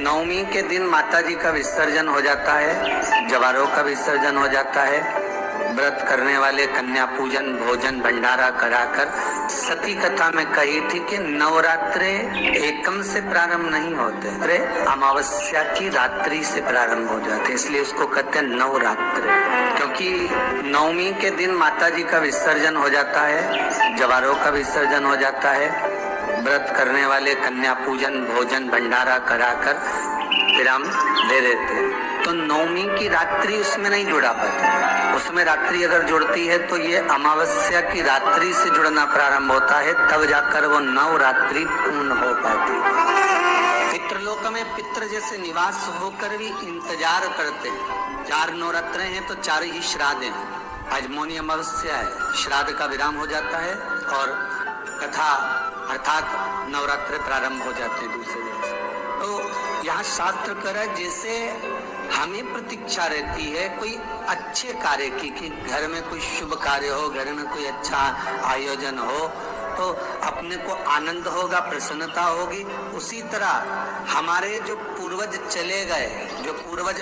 नवमी के दिन माता जी का विसर्जन हो जाता है, जवारों का विसर्जन हो जाता है। व्रत करने वाले कन्या पूजन भोजन भंडारा कराकर, सती कथा में कही थी कि नवरात्रे एकम से प्रारंभ नहीं होते, अरे अमावस्या की रात्रि से प्रारंभ हो जाते, इसलिए उसको कहते हैं नवरात्रे। क्योंकि नवमी के दिन माता जी का विसर्जन हो जाता है, जवारों का विसर्जन हो जाता है। व्रत करने वाले कन्या पूजन भोजन भंडारा कराकर विराम दे देते हैं। तो नवमी की रात्रि उसमें नहीं जुड़ा पाती, उसमें रात्रि अगर जुड़ती है तो ये अमावस्या की रात्रि से जुड़ना प्रारंभ होता है, तब जाकर वो नवरात्रि पूर्ण हो पाती है। पितृलोक में पितृ जैसे निवास होकर भी इंतजार करते हैं। 4 नवरात्रे हैं तो 4 ही श्राद्ध हैं। आज मौनी अमावस्या है, श्राद्ध का विराम हो जाता है और कथा अर्थात नवरात्रे प्रारंभ हो जाते हैं दूसरे दिन से। तो यहाँ शास्त्र कह रहा है जैसे हमें प्रतीक्षा रहती है कोई अच्छे कार्य की, कि घर में कोई शुभ कार्य हो, घर में कोई अच्छा आयोजन हो तो अपने को आनंद होगा, प्रसन्नता होगी। उसी तरह हमारे जो पूर्वज चले गए, जो पूर्वज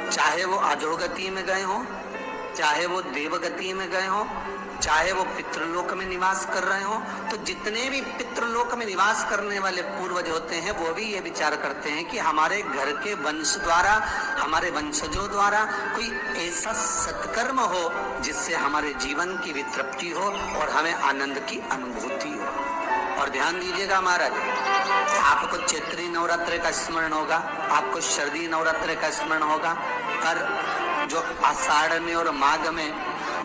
चाहे वो अधोगति में गए हो, चाहे वो देवगति में गए हो, चाहे वो पितृलोक में निवास कर रहे हो, तो जितने भी पितृलोक में निवास करने वाले पूर्वज होते हैं वो भी ये विचार करते हैं कि हमारे घर के वंश द्वारा, हमारे वंशजों द्वारा कोई ऐसा सत्कर्म हो जिससे हमारे जीवन की वितृप्ति हो और हमें आनंद की अनुभूति हो। और ध्यान दीजिएगा महाराज, आपको चैत्री नवरात्रि का स्मरण होगा, आपको शरदी नवरात्रि का स्मरण होगा, पर जो आषाढ़ में और माघ में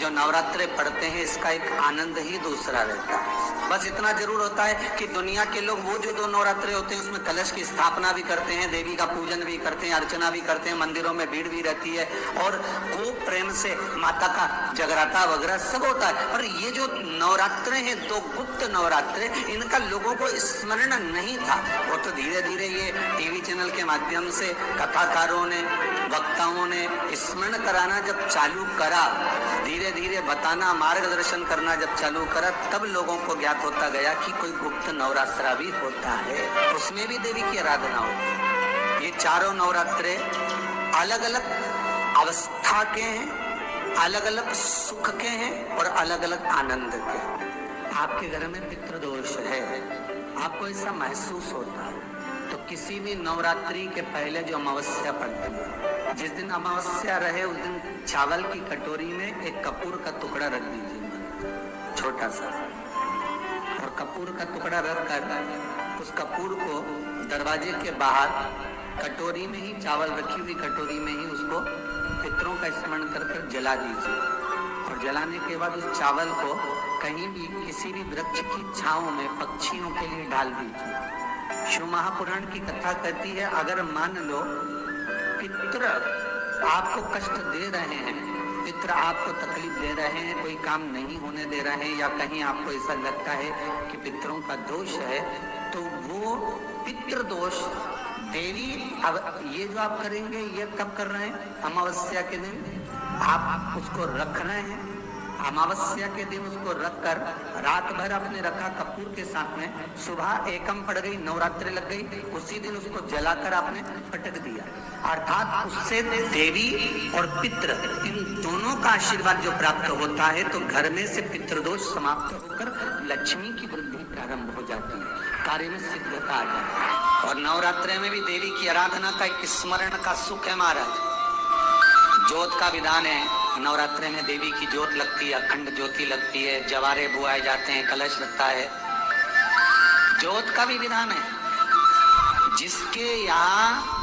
जो नवरात्रे पढ़ते हैं इसका एक आनंद ही दूसरा रहता है। बस इतना जरूर होता है कि दुनिया के लोग वो जो 2 नवरात्रे होते हैं उसमें कलश की स्थापना भी करते हैं, देवी का पूजन भी करते हैं, अर्चना भी करते हैं, मंदिरों में भीड़ भी रहती है और खूब प्रेम से माता का जगराता वगैरह सब होता है। पर ये जो नवरात्रे हैं 2 गुप्त नवरात्रे, इनका लोगों को स्मरण नहीं था। वो तो धीरे धीरे ये टीवी चैनल के माध्यम से कथाकारों ने, वक्ताओं ने स्मरण कराना जब चालू करा, धीरे धीरे बताना, मार्गदर्शन करना जब चालू करा, तब लोगों को ज्ञात होता गया कि कोई गुप्त नवरात्रा भी होता है, उसमें भी देवी की आराधना होती है। ये 4 नवरात्रे अलग अलग अवस्था के हैं, अलग अलग सुख के हैं और अलग अलग आनंद के हैं। आपके घर में पितृदोष है, आपको ऐसा महसूस होता है, तो किसी भी नवरात्रि के पहले जो अमावस्या पड़ती है, जिस दिन अमावस्या रहे उस दिन चावल की कटोरी में एक कपूर का टुकड़ा रख दीजिए, छोटा सा, और कपूर का टुकड़ा रखकर उस कपूर को दरवाजे के बाहर कटोरी में ही, चावल रखी हुई कटोरी में ही उसको पितरों का स्मरण कर जला दीजिए। और जलाने के बाद उस चावल को कहीं भी किसी भी वृक्ष की छांव में पक्षियों के लिए डाल दीजिए। शिव महापुराण की कथा कहती है, अगर मान लो पितर आपको कष्ट दे रहे हैं, पितर आपको तकलीफ दे रहे हैं, कोई काम नहीं होने दे रहे हैं, या कहीं आपको ऐसा लगता है कि पितरों का दोष है, तो वो पितृ दोष देवी, अब ये जो आप करेंगे ये कब कर रहे हैं? अमावस्या के दिन आप उसको रख रहे हैं, अमावस्या के दिन उसको रखकर रात भर आपने रखा कपूर के साथ में, सुबह एकम पड़ गई, नवरात्रि लग गई, उसी दिन उसको जलाकर आपने पटक दिया। अर्थात उससे देवी और पितृ इन दोनों का आशीर्वाद जो प्राप्त होता है, तो घर में से पितृदोष समाप्त होकर लक्ष्मी की वृद्धि प्रारंभ हो जाती है, कार्य में सिद्धता आ जाती है। और नवरात्रि में भी देवी की आराधना का एक स्मरण का सुख है महाराज। ज्योत का विधान है, नवरात्रि में देवी की ज्योत लगती है, अखंड ज्योति लगती है, जवारे बुआए जाते हैं, कलश लगता है, ज्योत का भी विधान है। जिसके यहाँ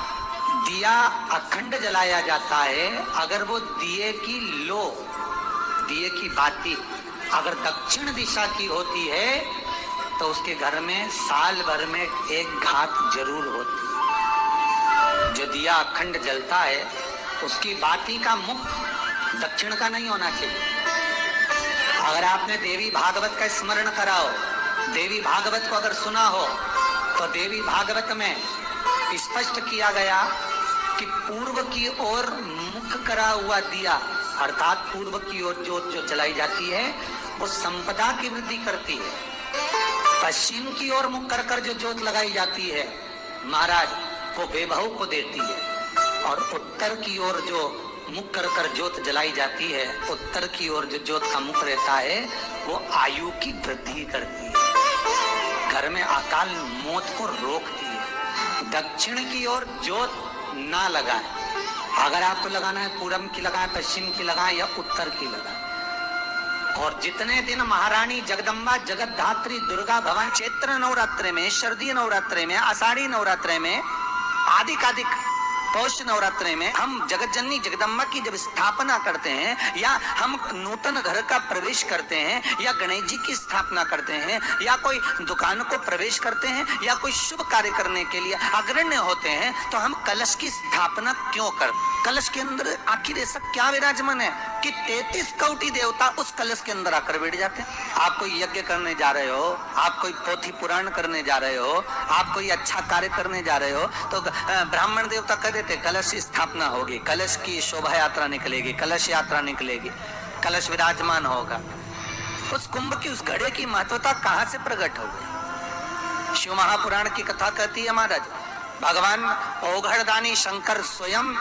दिया अखंड जलाया जाता है, अगर वो दिए की लो, दिए की बाती अगर दक्षिण दिशा की होती है तो उसके घर में साल भर में एक घात जरूर होती है। जो दिया अखंड जलता है उसकी बाती का मुख दक्षिण का नहीं होना चाहिए। अगर आपने देवी भागवत का स्मरण करा हो, देवी भागवत को अगर सुना हो, तो देवी भागवत में स्पष्ट किया गया कि पूर्व की ओर मुख करा हुआ दिया, अर्थात पूर्व की ओर ज्योत जो जलाई जाती है वो संपदा की वृद्धि करती है। पश्चिम की ओर मुख कर जो ज्योत लगाई जाती है महाराज, वो बेबहू को देती है। और उत्तर की ओर जो मुख कर कर ज्योत जलाई जाती है, उत्तर की ओर जो ज्योत का मुख रहता है वो आयु की वृद्धि करती है, घर में अकाल मौत को रोकती है। दक्षिण की ओर ज्योत ना लगाए, अगर आपको लगाना है पूरब की लगाए, पश्चिम की लगाए या उत्तर की लगाए। और जितने दिन महारानी जगदम्बा जगतधात्री दुर्गा भवानी चैत्र नवरात्रे में, शरदीय नवरात्रे में, आषाढ़ी नवरात्रे में, आदिक पौष नवरात्रे में हम जगत जननी जगदम्बा की जब स्थापना करते हैं, या हम नूतन घर का प्रवेश करते हैं, या गणेश जी की स्थापना करते हैं, या कोई दुकान को प्रवेश करते हैं, या कोई शुभ कार्य करने के लिए अग्रण्य होते हैं, तो हम कलश की स्थापना क्यों करते? कलश के अंदर आखिर ऐसा क्या विराजमान है कि 33 कोटि देवता उस कलश के अंदर आकर बैठ जाते हैं। आप कोई यज्ञ करने जा रहे हो, आप कोई पोथी पुराण करने जा रहे हो, आप कोई अच्छा कार्य करने जा रहे हो, तो ब्राह्मण देवता कह देते कलश की स्थापना होगी, कलश की शोभा यात्रा निकलेगी, कलश यात्रा निकलेगी, कलश विराजमान होगा। उस कुंभ की, उस घड़े की महत्वता कहां से प्रकट हो गई? शिव महापुराण की कथा कहती है महाराज, भगवान ओघड़दानी शंकर स्वयं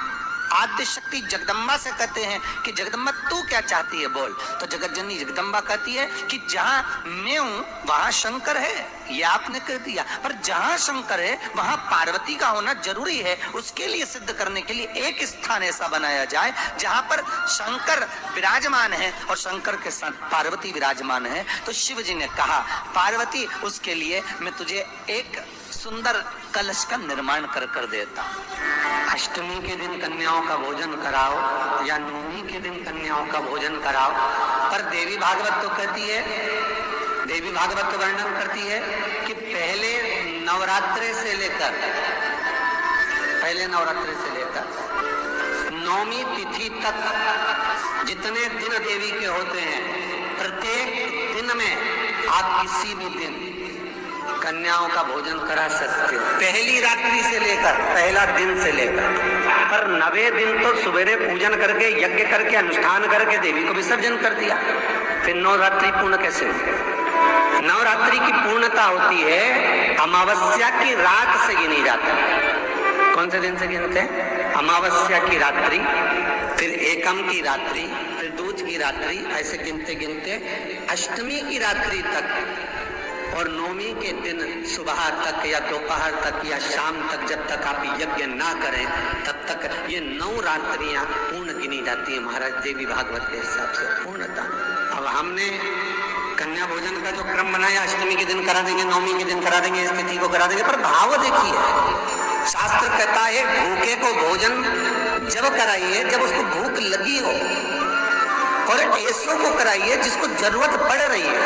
आद्य शक्ति जगदम्बा से कहते हैं कि जगदम्बा तू क्या चाहती है बोल। तो जगत जननी जगदम्बा कहती है कि जहां मैं हूं वहां शंकर है, ये आपने कह दिया, पर जहां शंकर है वहां पार्वती का होना जरूरी है। उसके लिए सिद्ध करने के लिए एक स्थान ऐसा बनाया जाए जहां पर शंकर विराजमान है और शंकर के साथ पार्वती विराजमान है। तो शिव जी ने कहा पार्वती उसके लिए मैं तुझे एक सुंदर कलश का निर्माण कर देता। अष्टमी के दिन कन्याओं का भोजन कराओ या नवमी के दिन कन्याओं का भोजन कराओ, पर देवी भागवत तो कहती है, देवी भागवत तो वर्णन करती है कि पहले नवरात्रे से लेकर नवमी तिथि तक जितने दिन देवी के होते हैं, प्रत्येक दिन में आप किसी भी दिन कन्याओं का भोजन करा सकते हो, पहली रात्रि से लेकर, पहला दिन से लेकर। पर 9वें दिन तो सवेरे पूजन करके, यज्ञ करके, अनुष्ठान करके देवी को विसर्जन कर दिया। फिर नवरात्रि पूर्ण कैसे हुई? नवरात्रि की पूर्णता होती है अमावस्या की रात से गिनी जाती है। कौन से दिन से गिनते हैं? अमावस्या की रात्रि, फिर एकम की रात्रि, फिर दूज की रात्रि, ऐसे गिनते गिनते अष्टमी की रात्रि तक और नवमी के दिन सुबह तक या दोपहर तक या शाम तक, जब तक आप यज्ञ ना करें तब तक ये 9 रात्रियां पूर्ण गिनी जाती है महाराज देवी भागवत के हिसाब से पूर्णता। अब हमने कन्या भोजन का जो क्रम बनाया, अष्टमी के दिन करा देंगे, नवमी के दिन करा देंगे, इस तिथि को करा देंगे, पर भाव देखिए, शास्त्र कहता है भूखे को भोजन जब कराइए जब उसको भूख लगी हो, और ऐसों को कराइए जिसको जरूरत पड़ रही है।